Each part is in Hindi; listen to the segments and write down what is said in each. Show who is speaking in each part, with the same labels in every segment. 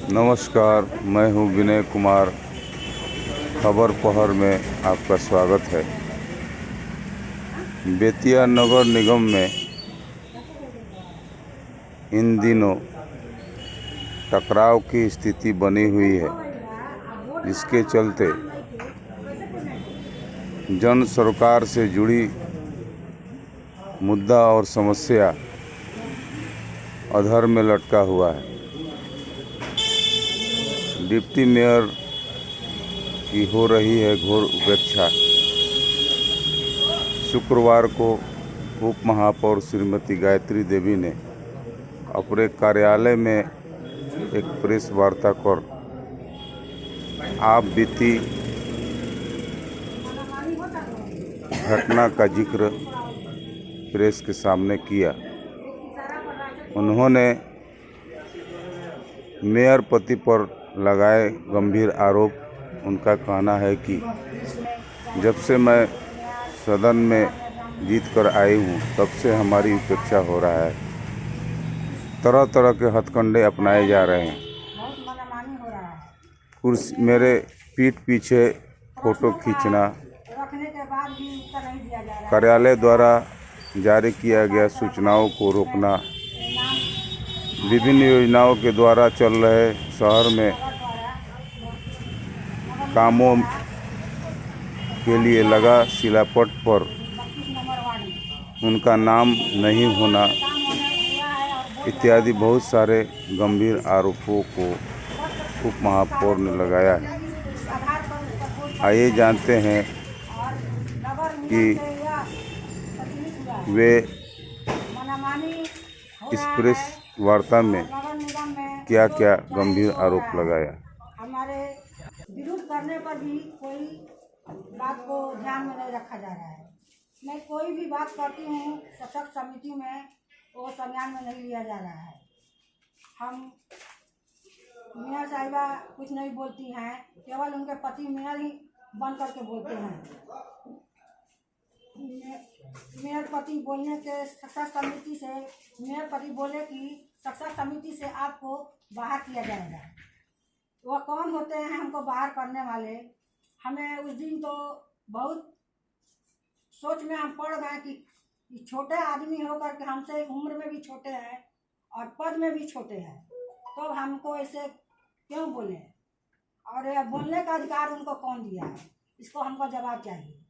Speaker 1: नमस्कार, मैं हूं विनय कुमार। खबर पहर में आपका स्वागत है। बेतिया नगर निगम में इन दिनों टकराव की स्थिति बनी हुई है, जिसके चलते जन सरोकार से जुड़ी मुद्दा और समस्या अधर में लटका हुआ है। डिप्टी मेयर की हो रही है घोर उपेक्षा। शुक्रवार को उप महापौर श्रीमती गायत्री देवी ने अपने कार्यालय में एक प्रेस वार्ता कर आप बीती घटना का जिक्र प्रेस के सामने किया। उन्होंने मेयर पति पर लगाए गंभीर आरोप। उनका कहना है कि जब से मैं सदन में जीत कर आई हूँ, तब से हमारी उपेक्षा हो रहा है। तरह तरह के हथकंडे अपनाए जा रहे हैं। कुर्सी मेरे पीठ पीछे फ़ोटो खींचना, कार्यालय द्वारा जारी किया गया सूचनाओं को रोकना, विभिन्न योजनाओं के द्वारा चल रहे शहर में कामों के लिए लगा शिलापट पर उनका नाम नहीं होना इत्यादि बहुत सारे गंभीर आरोपों को उप महापौर ने लगाया है। आइए जानते हैं कि वे इस प्रेस वार्ता में क्या क्या गंभीर आरोप लगाया।
Speaker 2: हमारे विरोध करने पर भी कोई बात को ध्यान में नहीं रखा जा रहा है। मैं कोई भी बात करती हूँ सशक्त समिति में, वो संज्ञान में नहीं लिया जा रहा है। हम मेयर साहिबा कुछ नहीं बोलती हैं, केवल उनके पति मेयर ही बन करके बोलते हैं। मेयर पति बोलने के सशक्त समिति से मेयर पति बोले कि सशक्त समिति से आपको बाहर किया जाएगा। वह कौन होते हैं हमको बाहर करने वाले? हमें उस दिन तो बहुत सोच में हम पड़ गए कि छोटे आदमी होकर के हमसे उम्र में भी छोटे हैं और पद में भी छोटे हैं, तो हमको ऐसे क्यों बोले? और यह बोलने का अधिकार उनको कौन दिया है? इसको हमको जवाब चाहिए।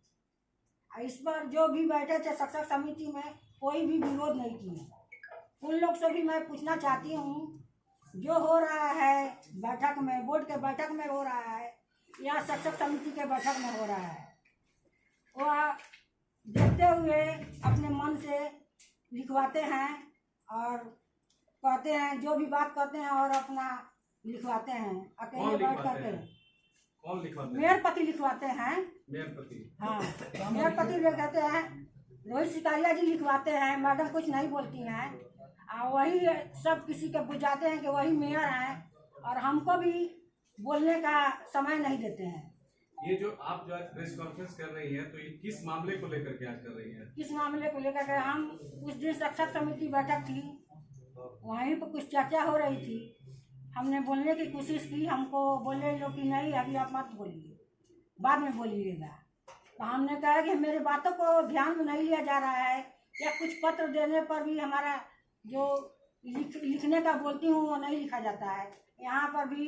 Speaker 2: इस पर जो भी बैठे थे सशक्त समिति में, कोई भी विरोध नहीं किए। उन लोग से भी मैं पूछना चाहती हूँ, जो हो रहा है बैठक में, बोर्ड के बैठक में हो रहा है या सशक्त समिति के बैठक में हो रहा है, वह देखते हुए अपने मन से लिखवाते हैं और कहते हैं, जो भी बात करते हैं और अपना लिखवाते हैं अकेले बैठ करके।
Speaker 3: कौन लिखवाते हैं?
Speaker 2: मेयर पति लिखवाते हैं।
Speaker 3: मेयर पति?
Speaker 2: हाँ, मेयर पति लिखवाते हैं। रोहित सिकारिया जी लिखवाते हैं। मैडम कुछ नहीं बोलती हैं और वही सब किसी के बुझाते हैं कि वही मेयर हैं और हमको भी बोलने का समय नहीं देते हैं।
Speaker 3: ये जो आप जो आज प्रेस कॉन्फ्रेंस कर रही हैं, तो ये किस मामले को लेकर के आज कर रही हैं?
Speaker 2: किस मामले को लेकर के? हम उस दिन सशक्त समिति बैठक थी, वहीं पर कुछ चर्चा हो रही थी। हमने बोलने की कोशिश की, हमको बोले लोग कि नहीं अभी आप मत बोलिए, बाद में बोलिएगा। तो हमने कहा कि मेरे बातों को ध्यान में नहीं लिया जा रहा है, या कुछ पत्र देने पर भी हमारा जो लिखने का बोलती हूँ वो नहीं लिखा जाता है। यहाँ पर भी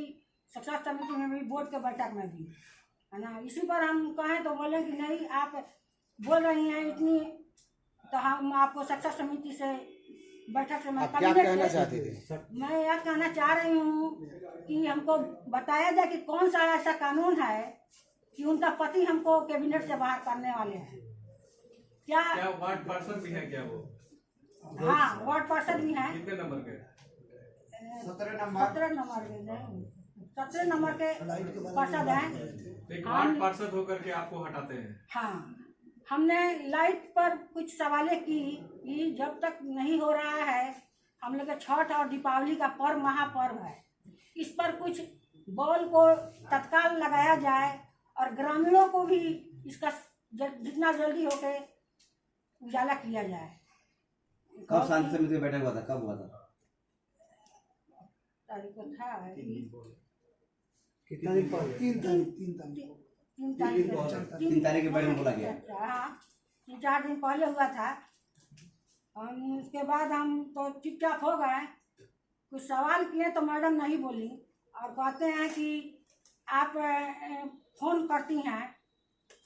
Speaker 2: सशक्त समिति में भी, बोर्ड के बैठक में भी, है ना। इसी पर हम कहें तो बोले कि नहीं आप बोल रही हैं इतनी, तो हम आपको सशक्त समिति से बैठक से मैं
Speaker 4: क्या कहना चाहती थी?
Speaker 2: मैं यह कहना चाह रही हूँ कि हमको बताया जाए कि कौन सा ऐसा कानून है कि उनका पति हमको कैबिनेट से बाहर करने वाले हैं। क्या
Speaker 3: वार्ड पार्षद भी है क्या वो?
Speaker 2: हाँ, वार्ड पार्षद भी हैं।
Speaker 3: कितने नंबर के?
Speaker 2: 17 नंबर के पार्षद हैं।
Speaker 3: एक वार्ड पार्षद होकर के आपको हटाते हैं?
Speaker 2: हाँ, हमने लाइट पर कुछ सवालें की कि जब तक नहीं हो रहा है, हम लोग का छठ और दीपावली का पर्व महापर्व है, इस पर कुछ बॉल को तत्काल लगाया जाए और ग्रामीणों को भी इसका जितना जल्दी हो के उजाला किया जाए।
Speaker 4: कब शांति समिति बैठक हुआ था? कब हुआ था?
Speaker 2: तारीख को था
Speaker 4: कितना दिन पहले?
Speaker 2: 3 तारीख
Speaker 4: तीन तारीख के बारे में बोला गया।
Speaker 2: हाँ 3-4 दिन पहले हुआ था। हम उसके बाद हम तो चुपचाप हो गए। कुछ सवाल किए तो मैडम नहीं बोली और कहते हैं कि आप फ़ोन करती हैं,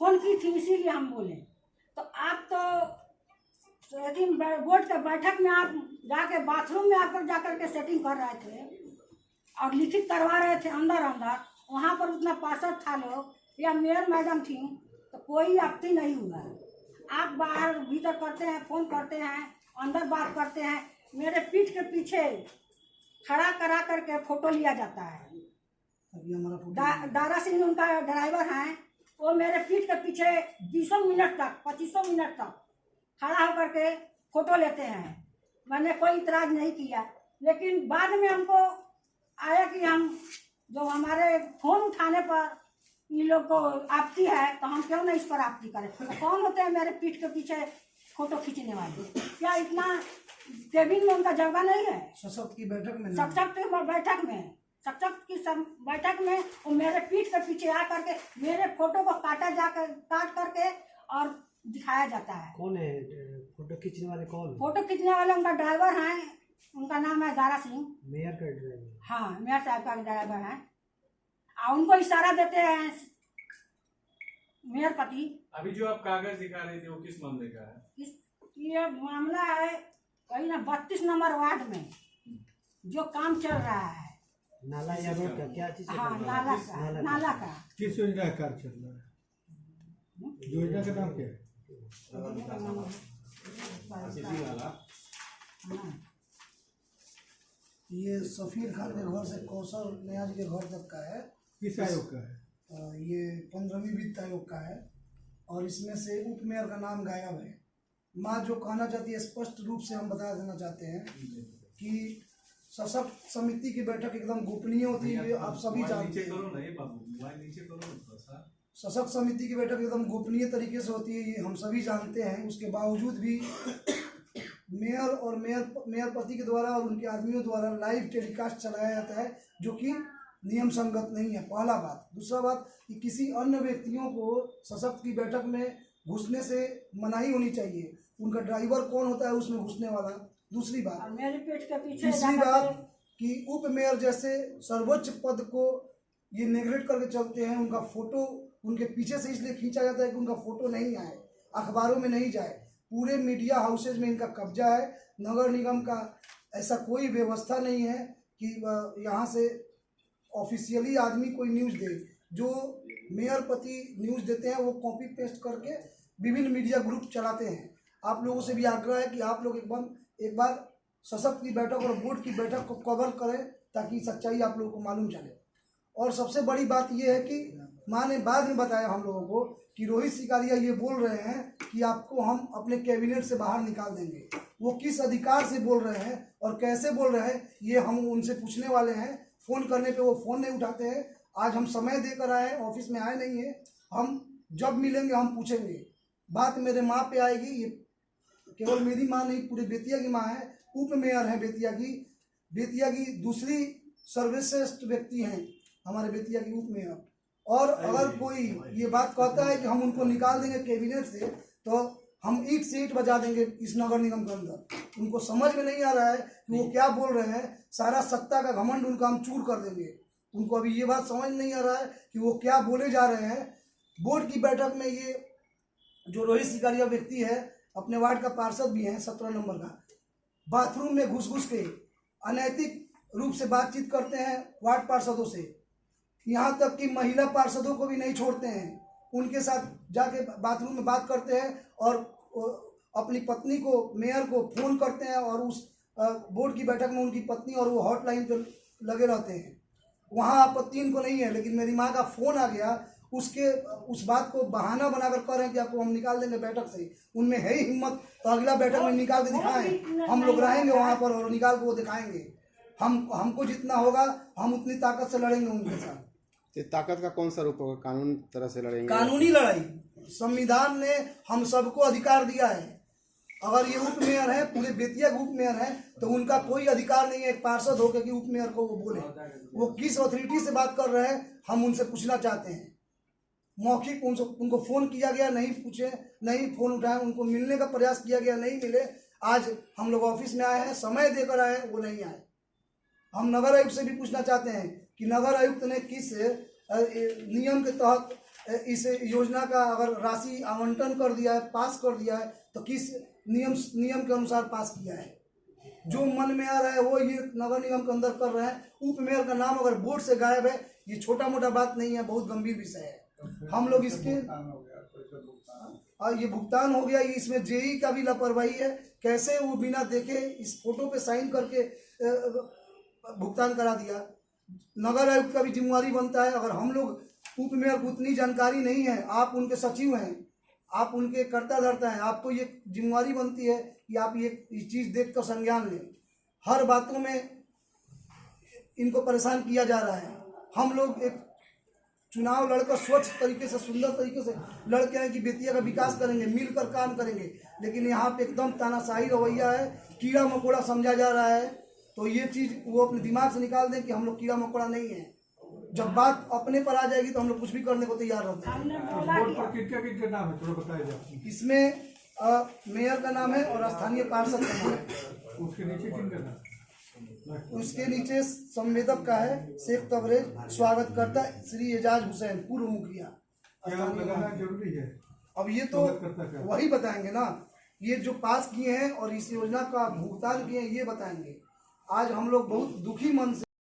Speaker 2: फ़ोन की थी इसीलिए हम बोले। तो आप तो सेटिंग बोर्ड के बैठक में आप जाके बाथरूम में आकर जाकर के सेटिंग कर रहे थे और लिखित करवा रहे थे अंदर वहाँ पर उतना पार्षद था लोग या मेयर मैडम थी तो कोई आपत्ति नहीं हुआ। आप बाहर भीतर करते हैं, फ़ोन करते हैं, अंदर बात करते हैं, मेरे पीठ के पीछे खड़ा करा करके फ़ोटो लिया जाता है। दारा सिंह उनका ड्राइवर हैं, वो मेरे पीठ के पीछे 20 मिनट तक 25 मिनट तक खड़ा होकर के फ़ोटो लेते हैं। मैंने कोई इतराज़ नहीं किया, लेकिन बाद में हमको आया कि हम जो हमारे फ़ोन उठाने पर ये लोग को आपत्ति है तो हम क्यों नहीं इस पर आपत्ति करें। तो कौन होते हैं मेरे पीठ के पीछे फ़ोटो खींचने वाले? क्या इतना केबिन में उनका जगह नहीं है?
Speaker 5: सशक्त की बैठक में सशक्त की बैठक में वो मेरे पीठ के पीछे आ करके मेरे फोटो को काट करके और दिखाया जाता है।
Speaker 4: कौन है फोटो खींचने वाले? कौन
Speaker 2: फोटो खींचने वाले उनका ड्राइवर हैं, उनका नाम है दारा सिंह।
Speaker 4: मेयर का ड्राइवर?
Speaker 2: हाँ, मेयर साहब का ड्राइवर है और उनको इशारा देते हैं मेयर पति।
Speaker 3: अभी जो आप कागज दिखा रहे थे वो किस मामले का है?
Speaker 2: ये मामला है कहीं ना 32 नंबर वार्ड में जो काम चल रहा है,
Speaker 4: नाला या रोड का क्या चीज?
Speaker 2: हाँ नाला का।
Speaker 5: किस योजना का कार्य चल रहा है? योजना का नाम क्या है? ये सफीर खान के घर से कौशल न्याज के घर तक का है। किस आयोग का है? ये 15वीं वित्त आयोग का है और इसमें से उप मेयर का नाम गायब है। माँ जो कहना चाहती है स्पष्ट रूप से हम बता देना चाहते हैं कि सशक्त समिति की बैठक एकदम गोपनीय होती है, आप सभी जानते हैं। सशक्त समिति की बैठक एकदम गोपनीय तरीके से होती है, ये हम सभी जानते हैं। उसके बावजूद भी मेयर और मेयर पति के द्वारा और उनके आदमियों द्वारा लाइव टेलीकास्ट चलाया जाता है जो कि नियम संगत नहीं है, पहला बात। दूसरा बात कि किसी अन्य व्यक्तियों को सशक्त की बैठक में घुसने से मनाही होनी चाहिए। उनका ड्राइवर कौन होता है उसमें घुसने वाला? दूसरी बात,
Speaker 2: मेरे पेट के पीछे
Speaker 5: तीसरी बात कि उप मेयर जैसे सर्वोच्च पद को ये नेगलेक्ट करके चलते हैं। उनका फोटो उनके पीछे से इसलिए खींचा जाता है कि उनका फोटो नहीं आए, अखबारों में नहीं जाए। पूरे मीडिया हाउसेज में इनका कब्जा है। नगर निगम का ऐसा कोई व्यवस्था नहीं है कि यहाँ से ऑफिशियली आदमी कोई न्यूज़ दे। जो मेयर पति न्यूज़ देते हैं वो कॉपी पेस्ट करके विभिन्न मीडिया ग्रुप चलाते हैं। आप लोगों से भी आग्रह है कि आप लोग एक बार सशक्त की बैठक और बोर्ड की बैठक को कवर करें ताकि सच्चाई आप लोगों को मालूम चले। और सबसे बड़ी बात यह है कि माँ ने बाद में बताया हम लोगों को कि रोहित सिकारिया ये बोल रहे हैं कि आपको हम अपने कैबिनेट से बाहर निकाल देंगे। वो किस अधिकार से बोल रहे हैं और कैसे बोल रहे हैं ये हम उनसे पूछने वाले हैं। फ़ोन करने पे वो फ़ोन नहीं उठाते हैं। आज हम समय देकर आए हैं, ऑफिस में आए नहीं हैं। हम जब मिलेंगे हम पूछेंगे। बात मेरे माँ पे आएगी। ये केवल मेरी माँ नहीं, पूरे बेतिया की माँ है। उप मेयर है बेतिया की दूसरी सर्वश्रेष्ठ व्यक्ति हैं हमारे बेतिया की उप मेयर। और अगर कोई ये बात कहता है कि हम उनको निकाल देंगे कैबिनेट से तो हम ईंट से ईंट बजा देंगे इस नगर निगम के अंदर। उनको समझ में नहीं आ रहा है कि वो क्या बोल रहे हैं। सारा सत्ता का घमंड उनका हम चूर कर देंगे। उनको अभी ये बात समझ नहीं आ रहा है कि वो क्या बोले जा रहे हैं। बोर्ड की बैठक में ये जो रोहित सिकारिया व्यक्ति है, अपने वार्ड का पार्षद भी है 17 नंबर का, बाथरूम में घुस के अनैतिक रूप से बातचीत करते हैं वार्ड पार्षदों से। यहाँ तक कि महिला पार्षदों को भी नहीं छोड़ते हैं, उनके साथ जाके बाथरूम में बात करते हैं और अपनी पत्नी को, मेयर को फ़ोन करते हैं और उस बोर्ड की बैठक में उनकी पत्नी और वो हॉटलाइन पर लगे रहते हैं। वहाँ आपत्ति इनको नहीं है, लेकिन मेरी माँ का फ़ोन आ गया, उस बात को बहाना बनाकर कह रहे हैं कि आपको हम निकाल देंगे बैठक से। उनमें है ही हिम्मत तो अगला बैठक में निकाल के दिखाएं। हम लोग रहेंगे वहाँ पर और निकाल के वो दिखाएंगे। हमको जितना होगा हम उतनी ताकत से लड़ेंगे उनके साथ।
Speaker 6: ये ताकत का कौन सा रूप होगा? कानून तरह से लड़ेंगे?
Speaker 5: कानूनी लड़ाई। संविधान ने हम सबको अधिकार दिया है। अगर ये उप मेयर है, पूरे बेतिया के उप मेयर है, तो उनका कोई अधिकार नहीं है एक पार्षद होकर कि उप मेयर को वो बोले। वो किस अथॉरिटी से बात कर रहे हैं, हम उनसे पूछना चाहते हैं। मौखिक उनको फोन किया गया, नहीं पूछे, नहीं फोन उठाए, उनको मिलने का प्रयास किया गया, नहीं मिले। आज हम लोग ऑफिस में आए हैं, समय देकर आए हैं, वो नहीं आए। हम नगर आयुक्त से भी पूछना चाहते हैं कि नगर आयुक्त ने किस नियम के तहत इस योजना का अगर राशि आवंटन कर दिया है, पास कर दिया है, तो किस नियम के अनुसार पास किया है। जो मन में आ रहा है वो ये नगर निगम के अंदर कर रहे हैं। उप मेयर का नाम अगर बोर्ड से गायब है, ये छोटा मोटा बात नहीं है, बहुत गंभीर विषय है। हम लोग इसके ये भुगतान हो गया, ये इसमें जेई का भी लापरवाही है। कैसे वो बिना देखे इस फोटो पे साइन करके भुगतान करा दिया। नगर आयुक्त का भी जिम्मेवारी बनता है। अगर हम लोग उप मेयर को उतनी जानकारी नहीं है, आप उनके सचिव हैं, आप उनके कर्ता धर्ता हैं, आपको ये जिम्मेवारी बनती है कि आप ये चीज़ देख कर संज्ञान लें। हर बातों में इनको परेशान किया जा रहा है। हम लोग एक चुनाव लड़कर स्वच्छ तरीके से, सुंदर तरीके से लड़के हैं कि बेतिया का विकास करेंगे, मिलकर काम करेंगे, लेकिन यहाँ पे एकदम तानाशाही रवैया है, कीड़ा मकोड़ा समझा जा रहा है। तो ये चीज़ वो अपने दिमाग से निकाल दें कि हम लोग कीड़ा मकोड़ा नहीं है। जब बात अपने पर आ जाएगी तो हम लोग कुछ भी करने को तैयार रहते हैं।
Speaker 3: किनके नाम है थोड़ा बताइए।
Speaker 5: इसमें मेयर का नाम है और स्थानीय पार्षद का नाम है।
Speaker 3: उसके नीचे किनका नाम?
Speaker 5: उसके नीचे संवेदक का है शेख तबरेज, स्वागतकर्ता श्री एजाज हुसैन, पूर्व मुखिया।
Speaker 3: जरूरी है।
Speaker 5: अब ये तो वही बताएंगे ना, ये जो पास किए हैं और इस योजना का भुगतान किए हैं ये बताएंगे। आज हम लोग बहुत दुखी मन से